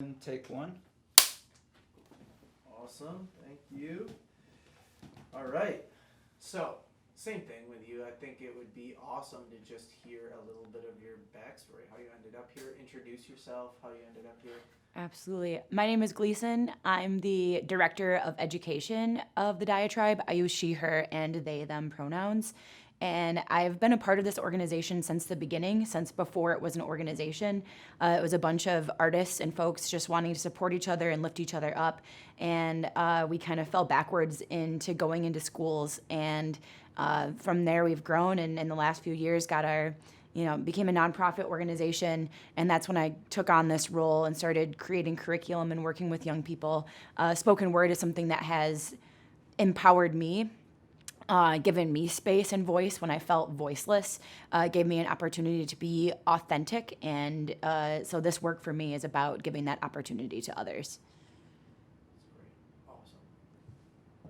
And take one. Awesome, thank you. All right, so same thing with you. I think it would be awesome to just hear a little bit of your backstory, how you ended up here. Introduce yourself, how you ended up here. Absolutely. My name is Gleason. I'm the Director of Education of the Diatribe. I use she, her, and they, them pronouns. And I've been a part of this organization since the beginning, since before it was an organization. It was a bunch of artists and folks just wanting to support each other and lift each other up. And we kind of fell backwards into going into schools. And from there, we've grown, and in the last few years, got our became a nonprofit organization, and that's when I took on this role and started creating curriculum and working with young people. Spoken word is something that has empowered me, given me space and voice when I felt voiceless, gave me an opportunity to be authentic, and so this work for me is about giving that opportunity to others. That's great, awesome.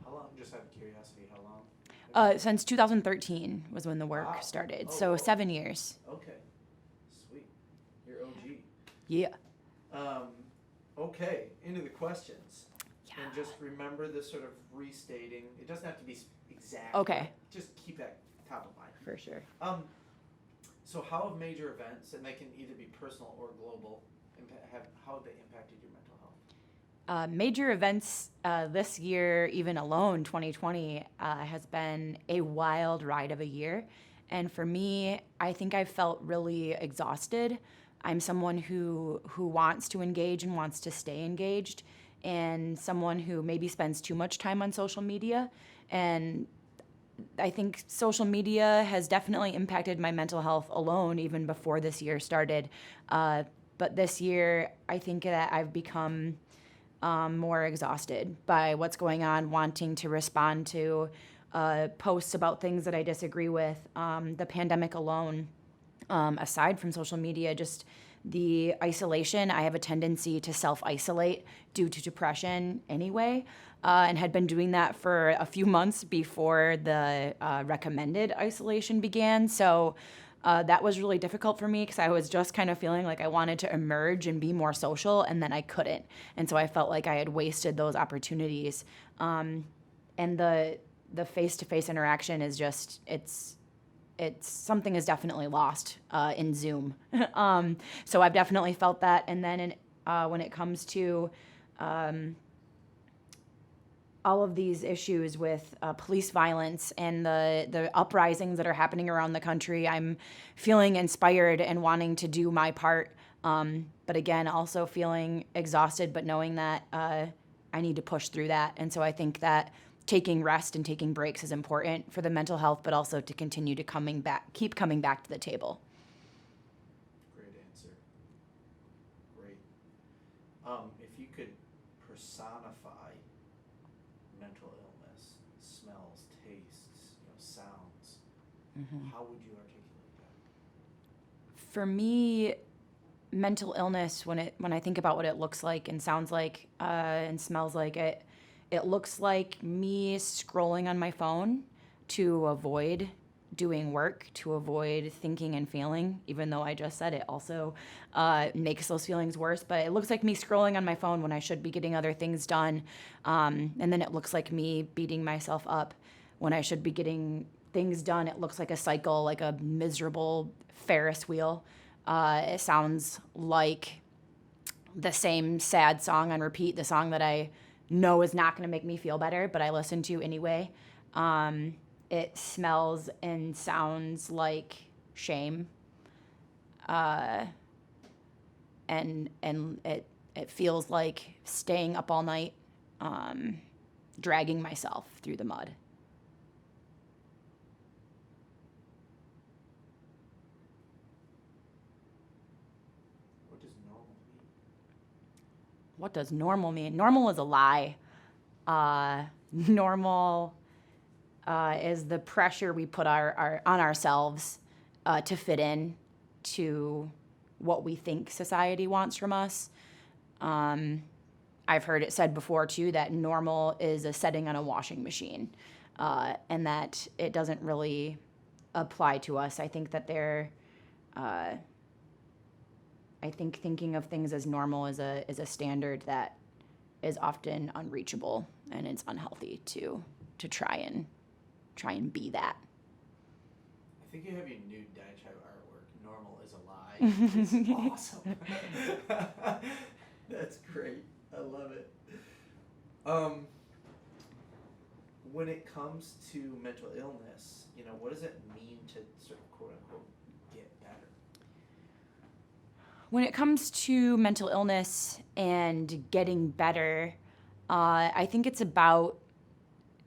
How long, just out of curiosity, how long? Since 2013 was when the work Wow. started, Oh, so whoa. 7 years. Okay, sweet, you're OG. Yeah. Okay, into the questions. Yeah. And just remember this sort of restating, it doesn't have to be exact. Okay. Just keep that top of mind. For sure. So how have major events, and they can either be personal or global, how have they impacted your mental health? Major events this year, even alone, 2020, has been a wild ride of a year. And for me, I think I felt really exhausted. I'm someone who wants to engage and wants to stay engaged, and someone who maybe spends too much time on social media. And I think social media has definitely impacted my mental health alone, even before this year started. But this year, I think that I've become more exhausted by what's going on, wanting to respond to posts about things that I disagree with. The pandemic alone, aside from social media, just the isolation. I have a tendency to self-isolate due to depression anyway, and had been doing that for a few months before the recommended isolation began. So that was really difficult for me because I was just kind of feeling like I wanted to emerge and be more social, and then I couldn't. And so I felt like I had wasted those opportunities. And the face-to-face interaction is just, it's something is definitely lost in Zoom. So I've definitely felt that. And then when it comes to all of these issues with police violence and the uprisings that are happening around the country, I'm feeling inspired and wanting to do my part. But again, also feeling exhausted, but knowing that I need to push through that. And so I think that taking rest and taking breaks is important for the mental health, but also to continue to keep coming back to the table. Great answer. Great. If you could personify mental illness, smells, tastes, sounds, how would you articulate that? For me, mental illness, when I think about what it looks like and sounds like and smells like, it looks like me scrolling on my phone to avoid doing work, to avoid thinking and feeling, even though I just said it also makes those feelings worse. But it looks like me scrolling on my phone when I should be getting other things done. And then it looks like me beating myself up when I should be getting things done. It looks like a cycle, like a miserable Ferris wheel. It sounds like the same sad song on repeat, the song that I know is not going to make me feel better, but I listen to anyway. It smells and sounds like shame, and it feels like staying up all night, dragging myself through the mud. What does normal mean? What does normal mean? Normal is a lie. Normal is the pressure we put on ourselves to fit in to what we think society wants from us. I've heard it said before too that normal is a setting on a washing machine, and that it doesn't really apply to us. I think that I think thinking of things as normal is a standard that is often unreachable, and it's unhealthy to try and be that. I think you have your new Diatribe artwork. Normal is a lie. It's awesome. That's great. I love it. When it comes to mental illness, what does it mean to sort of quote unquote get better? When it comes to mental illness and getting better, I think it's about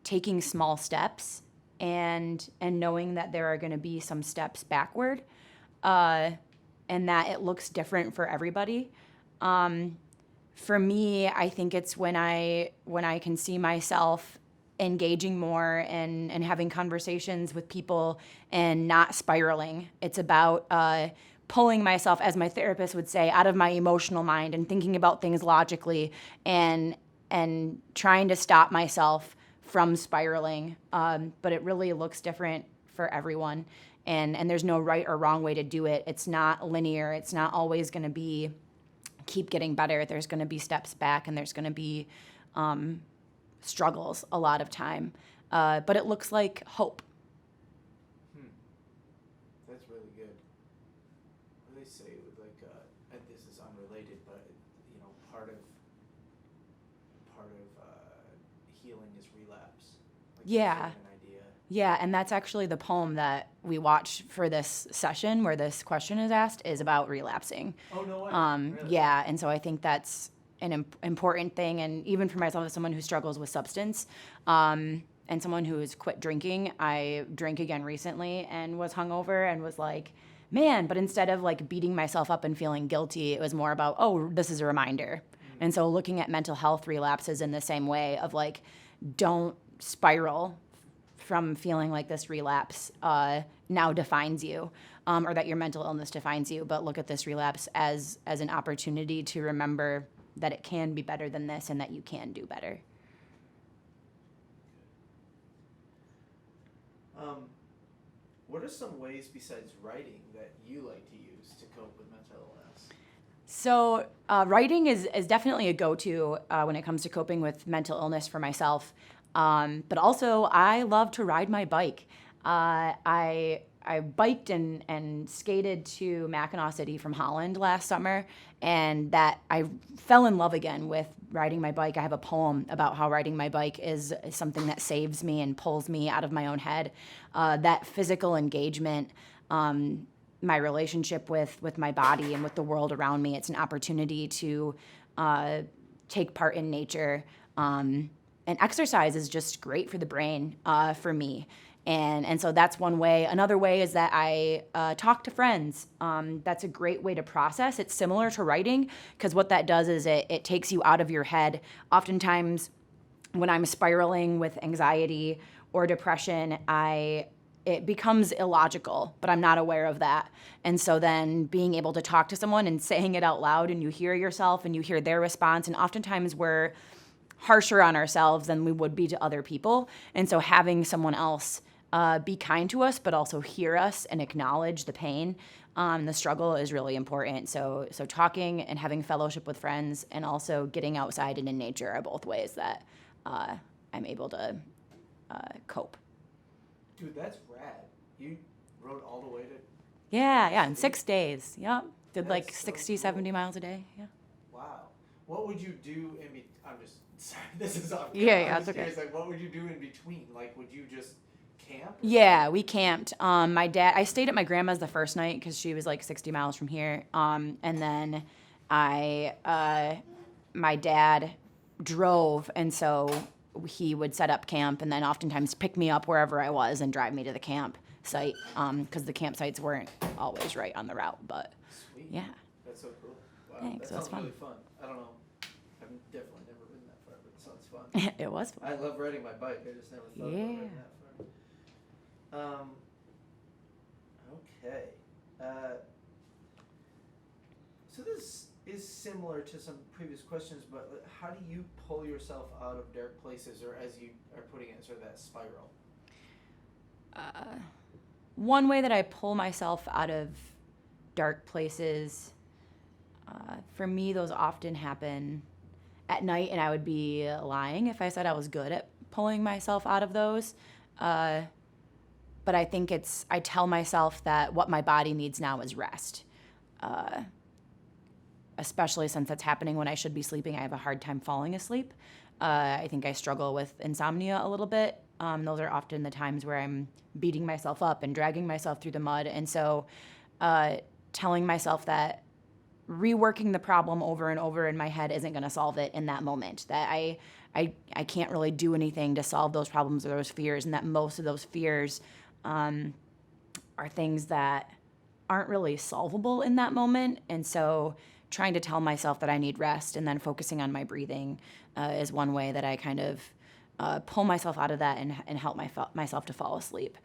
taking small steps and knowing that there are going to be some steps backward, and that it looks different for everybody. For me, I think it's when I can see myself engaging more and having conversations with people and not spiraling. It's about pulling myself, as my therapist would say, out of my emotional mind and thinking about things logically and trying to stop myself from spiraling. But it really looks different for everyone. And there's no right or wrong way to do it. It's not linear. It's not always going to be keep getting better. There's going to be steps back, and there's going to be struggles a lot of time. But it looks like hope. That's really good. What do they say with and this is unrelated, but part of healing is relapse. Yeah. An idea. Yeah, and that's actually the poem that we watch for this session where this question is asked is about relapsing. Oh, no way. Really? Yeah, and so I think that's an important thing, and even for myself as someone who struggles with substance, and someone who has quit drinking, I drank again recently and was hungover and was like, man, but instead of like beating myself up and feeling guilty, it was more about, oh, this is a reminder. And so looking at mental health relapses in the same way of like, don't spiral from feeling like this relapse now defines you, or that your mental illness defines you, but look at this relapse as an opportunity to remember that it can be better than this and that you can do better. What are some ways besides writing that you like to use to cope with mental illness? So writing is definitely a go-to when it comes to coping with mental illness for myself. But also, I love to ride my bike. I biked and skated to Mackinac City from Holland last summer, and that I fell in love again with riding my bike. I have a poem about how riding my bike is something that saves me and pulls me out of my own head. That physical engagement, my relationship with my body and with the world around me, it's an opportunity to take part in nature. And exercise is just great for the brain, for me. And so that's one way. Another way is that I talk to friends. That's a great way to process. It's similar to writing, because what that does is it takes you out of your head. Oftentimes when I'm spiraling with anxiety or depression, it becomes illogical, but I'm not aware of that. And so then being able to talk to someone and saying it out loud, and you hear yourself and you hear their response, and oftentimes we're harsher on ourselves than we would be to other people. And so having someone else be kind to us, but also hear us and acknowledge the pain, the struggle is really important. So talking and having fellowship with friends, and also getting outside and in nature are both ways that I'm able to cope. Dude, that's rad. You rode all the way to... Yeah, in 6 days. Yep. Did That's like so 60, cool. 70 miles a day. Yeah. Wow. What would you do in between? I'm just... Sorry, this is off. Yeah, I'm it's just okay. curious, like, what would you do in between? Like, would you just camp? Yeah, we camped. I stayed at my grandma's the first night because she was like 60 miles from here. And then my dad drove, and so he would set up camp and then oftentimes pick me up wherever I was and drive me to the camp site, because the campsites weren't always right on the route. But Sweet. yeah. That's so cool. Wow, Thanks, that that's sounds fun. really fun. I don't know. I've definitely never ridden that far, but it sounds fun. It was fun. I love riding my bike. I just never thought about riding that far. Okay. So this is similar to some previous questions, but how do you pull yourself out of dark places, or as you are putting it, sort of that spiral? One way that I pull myself out of dark places For me, those often happen at night, and I would be lying if I said I was good at pulling myself out of those. But I think I tell myself that what my body needs now is rest. Especially since that's happening when I should be sleeping. I have a hard time falling asleep. I think I struggle with insomnia a little bit. Those are often the times where I'm beating myself up and dragging myself through the mud. And so telling myself that reworking the problem over and over in my head isn't going to solve it in that moment, that I can't really do anything to solve those problems or those fears, and that most of those fears are things that aren't really solvable in that moment. And so trying to tell myself that I need rest and then focusing on my breathing is one way that I kind of pull myself out of that and help myself to fall asleep.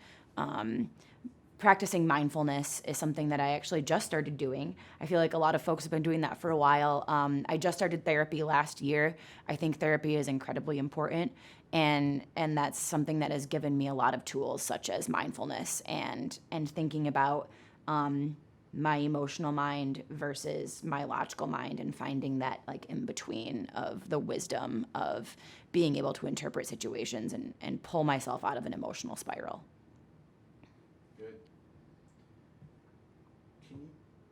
Practicing mindfulness is something that I actually just started doing. I feel like a lot of folks have been doing that for a while. I just started therapy last year. I think therapy is incredibly important, and that's something that has given me a lot of tools, such as mindfulness and thinking about my emotional mind versus my logical mind, and finding that like in between of the wisdom of being able to interpret situations and pull myself out of an emotional spiral.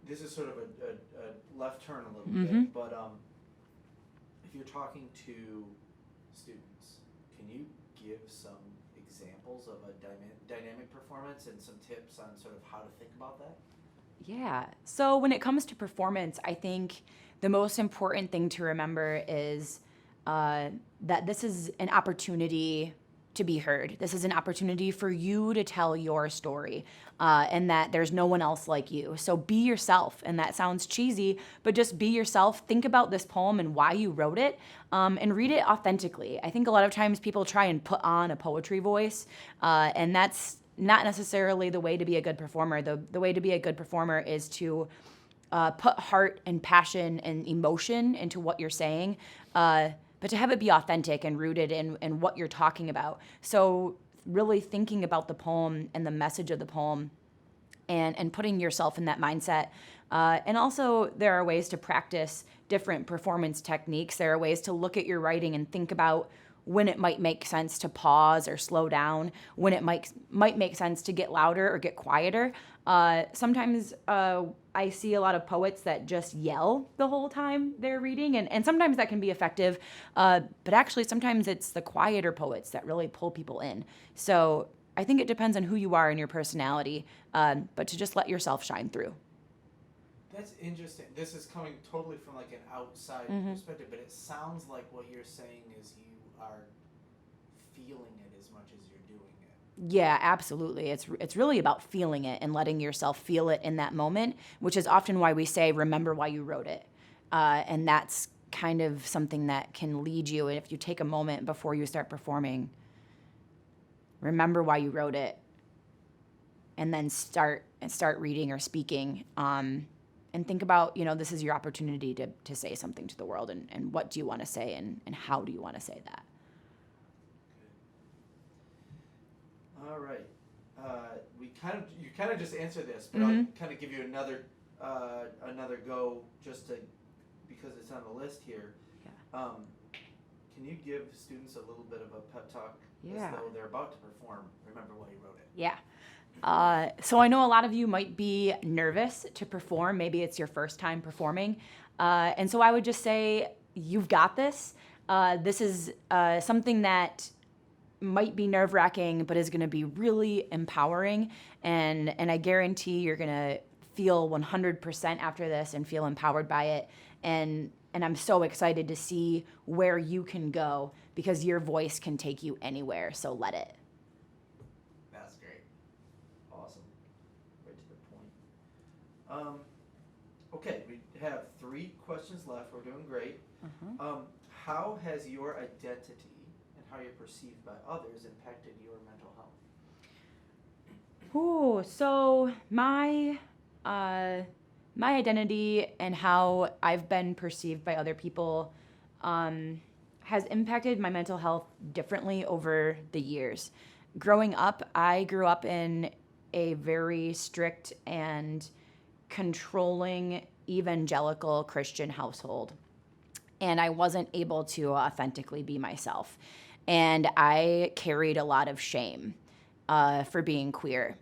This is sort of a left turn a little Mm-hmm. bit, but if you're talking to students, can you give some examples of a dynamic performance and some tips on sort of how to think about that? Yeah. So when it comes to performance, I think the most important thing to remember is that this is an opportunity to be heard. This is an opportunity for you to tell your story, and that there's no one else like you. So be yourself. And that sounds cheesy, but just be yourself. Think about this poem and why you wrote it, and read it authentically. I think a lot of times people try and put on a poetry voice, and that's not necessarily the way to be a good performer. The way to be a good performer is to put heart and passion and emotion into what you're saying, but to have it be authentic and rooted in what you're talking about. So really thinking about the poem and the message of the poem, and putting yourself in that mindset. And also there are ways to practice different performance techniques. There are ways to look at your writing and think about when it might make sense to pause or slow down, when it might make sense to get louder or get quieter. Sometimes I see a lot of poets that just yell the whole time they're reading, and sometimes that can be effective, but actually sometimes it's the quieter poets that really pull people in. So I think it depends on who you are and your personality, but to just let yourself shine through. That's interesting. This is coming totally from like an outside perspective, but it sounds like what you're saying is you are feeling it as much as you're doing it. Yeah, absolutely. It's really about feeling it and letting yourself feel it in that moment, which is often why we say, remember why you wrote it. And that's kind of something that can lead you. And if you take a moment before you start performing, remember why you wrote it, and then start reading or speaking. And think about, this is your opportunity to say something to the world, and what do you want to say, and how do you want to say that? All right. You kind of just answered this, but I'll kind of give you another go because it's on the list here. Yeah. Can you give students a little bit of a pep talk as though they're about to perform? Remember why you wrote it. Yeah. So I know a lot of you might be nervous to perform. Maybe it's your first time performing. And so I would just say, you've got this. This is something that might be nerve-wracking, but is going to be really empowering. And I guarantee you're going to feel 100% after this and feel empowered by it. And I'm so excited to see where you can go, because your voice can take you anywhere. So let it. That's great. Awesome. Right to the point. Okay, we have 3 questions left. We're doing great. How has your identity and how you're perceived by others impacted your mental health? Ooh, so my identity and how I've been perceived by other people has impacted my mental health differently over the years. Growing up, I grew up in a very strict and controlling evangelical Christian household, and I wasn't able to authentically be myself. And I carried a lot of shame for being queer.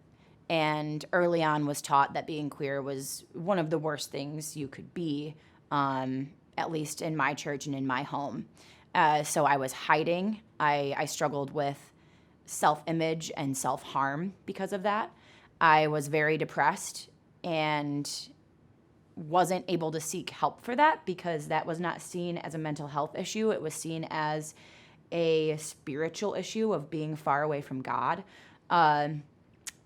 And early on was taught that being queer was one of the worst things you could be, at least in my church and in my home. So I was hiding. I struggled with self-image and self-harm because of that. I was very depressed and wasn't able to seek help for that because that was not seen as a mental health issue. It was seen as a spiritual issue of being far away from God.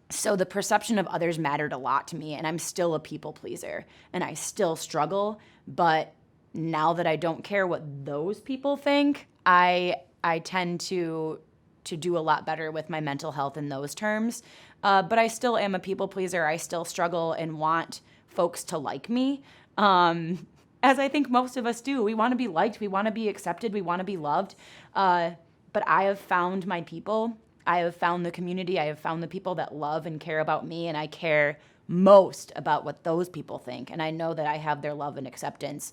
So the perception of others mattered a lot to me, and I'm still a people pleaser, and I still struggle. But now that I don't care what those people think, I tend to do a lot better with my mental health in those terms. But I still am a people pleaser. I still struggle and want folks to like me, as I think most of us do. We want to be liked. We want to be accepted. We want to be loved. But I have found my people. I have found the community. I have found the people that love and care about me, and I care most about what those people think. And I know that I have their love and acceptance.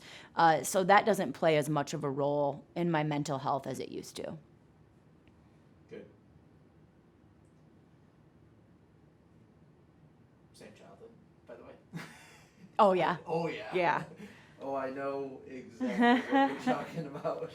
So that doesn't play as much of a role in my mental health as it used to. Good. Same childhood, by the way. Oh, yeah. Oh, yeah. Yeah. Oh, I know exactly what you're talking about.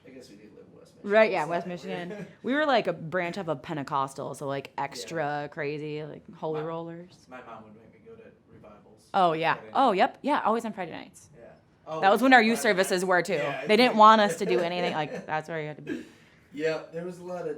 I guess we did live in West Michigan. Right, yeah, West Michigan. We were like a branch of a Pentecostal, so like extra crazy, like holy rollers. My mom would make me go to revivals. Oh, yeah. Oh, yep. Yeah, always on Friday nights. Yeah. Oh, That was when our youth services were, too. Yeah, They didn't want us to do anything. Like, that's where you had to be. Yeah, there was a lot of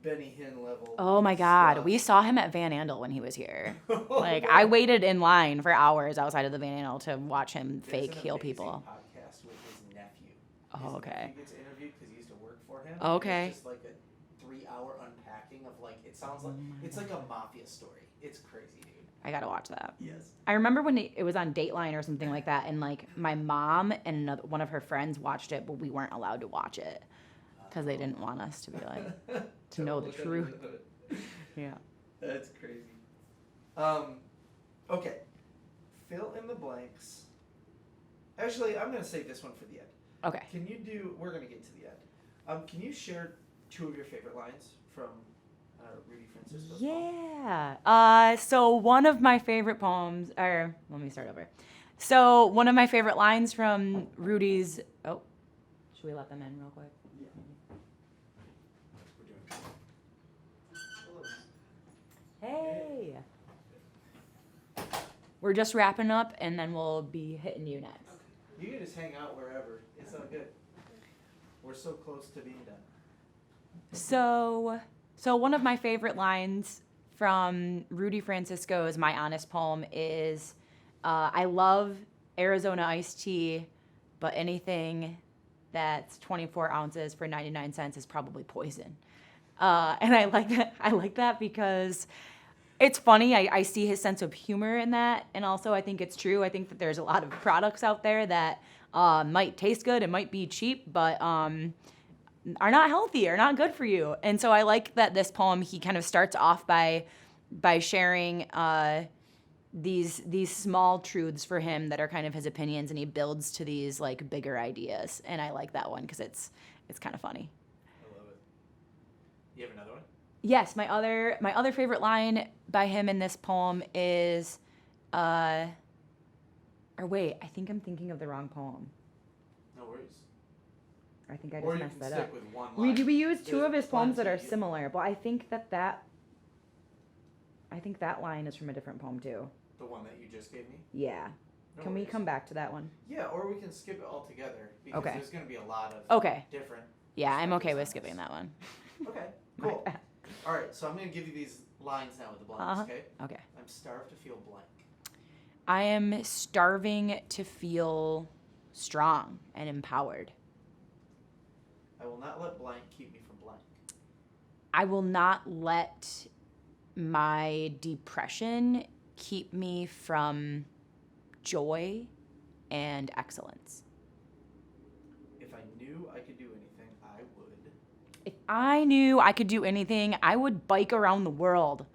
Benny Hinn level. Oh, my God. stuff. We saw him at Van Andel when he was here. Like, I waited in line for hours outside of the Van Andel to watch him There's fake an heal amazing people. podcast with his nephew. Oh, okay. He gets interviewed because he used to work for him. Okay. It's just like a 3-hour unpacking of like, it sounds like, it's like a mafia story. It's crazy, dude. I got to watch that. Yes. I remember when it was on Dateline or something like that, and like my mom and one of her friends watched it, but we weren't allowed to watch it because they didn't want us to be like, to know the truth. Yeah. That's crazy. Okay. Fill in the blanks. Actually, I'm going to save this one for the end. Okay. We're going to get to the end. Can you share 2 of your favorite lines from Rudy Francisco's poem? Yeah. So one of my favorite poems, or let me start over. So one of my favorite lines from Rudy's, oh, should we let them in real quick? Yeah. We're doing Hey. We're just wrapping up, and then we'll be hitting you next. You can just hang out wherever. It's all good. We're so close to being done. So one of my favorite lines from Rudy Francisco's My Honest Poem is, I love Arizona iced tea, but anything that's 24 ounces for 99 cents is probably poison. And I like that. I like that because it's funny. I see his sense of humor in that. And also I think it's true. I think that there's a lot of products out there that might taste good and might be cheap, but are not healthy or not good for you. And so I like that this poem, he kind of starts off by sharing these small truths for him that are kind of his opinions, and he builds to these like bigger ideas. And I like that one because it's kind of funny. I love it. You have another one? Yes, my other favorite line by him in this poem is, or wait, I think I'm thinking of the wrong poem. No worries. I think I Or just you messed can that stick up. with one line. We use 2 There's of his poems that are plenty. similar, but I think that line is from a different poem too. The one that you just gave me? Yeah. No Can we worries. come back to that one? Yeah, or we can skip it altogether because Okay. there's going to be a lot of Okay. different. Yeah, I'm okay with perspectives skipping on that one. this. Okay, cool. All right, so I'm going to give you these lines now with the blanks, Uh-huh. okay? Okay. I'm starved to feel blank. I am starving to feel strong and empowered. I will not let blank keep me from blank. I will not let my depression keep me from joy and excellence. If I knew I could do anything, I would. If I knew I could do anything, I would bike around the world.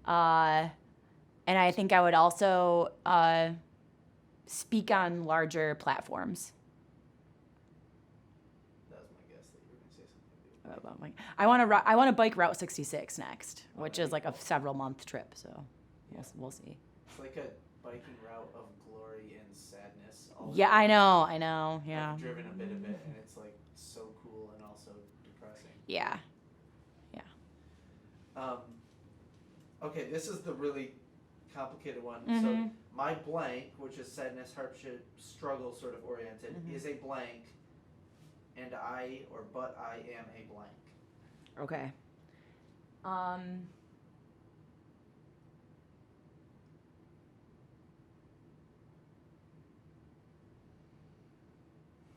And I think I would also speak on larger platforms. That was my guess that you were going to say something. About I want to bike Route 66 next, which that'd is be like a cool. several month trip. So Yeah. we'll see. It's like a biking route of glory and sadness. Yeah, I know. Yeah. I've driven a bit of it, and it's like so cool and also depressing. Yeah. Okay, this is the really complicated one. Mm-hmm. So my blank, which is sadness, hardship, struggle sort of oriented, is a blank, and but I am a blank. Okay.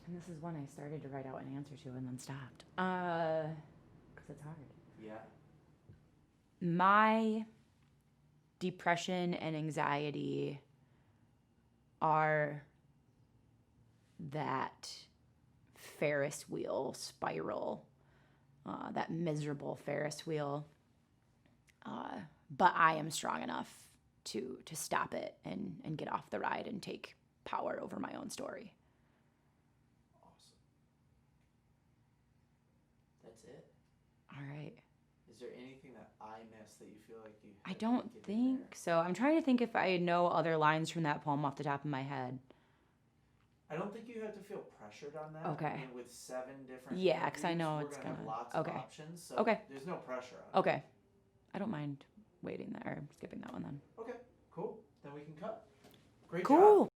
And this is one I started to write out an answer to and then stopped. Because it's hard. Yeah. My depression and anxiety are that Ferris wheel spiral, that miserable Ferris wheel. But I am strong enough to stop it and get off the ride and take power over my own story. Awesome. That's it? All right. Is there anything that I missed that you feel like you I had don't to get in think there? so. I'm trying to think if I know other lines from that poem off the top of my head. I don't think you have to feel pressured on that. Okay. I mean, with 7 different Yeah, 'cause I interviews, know we're it's gonna have gonna- lots okay. of options. So Okay. there's no pressure on it. Okay. I don't mind waiting there or skipping that one then. Okay, cool. Then we can cut. Great job. Cool.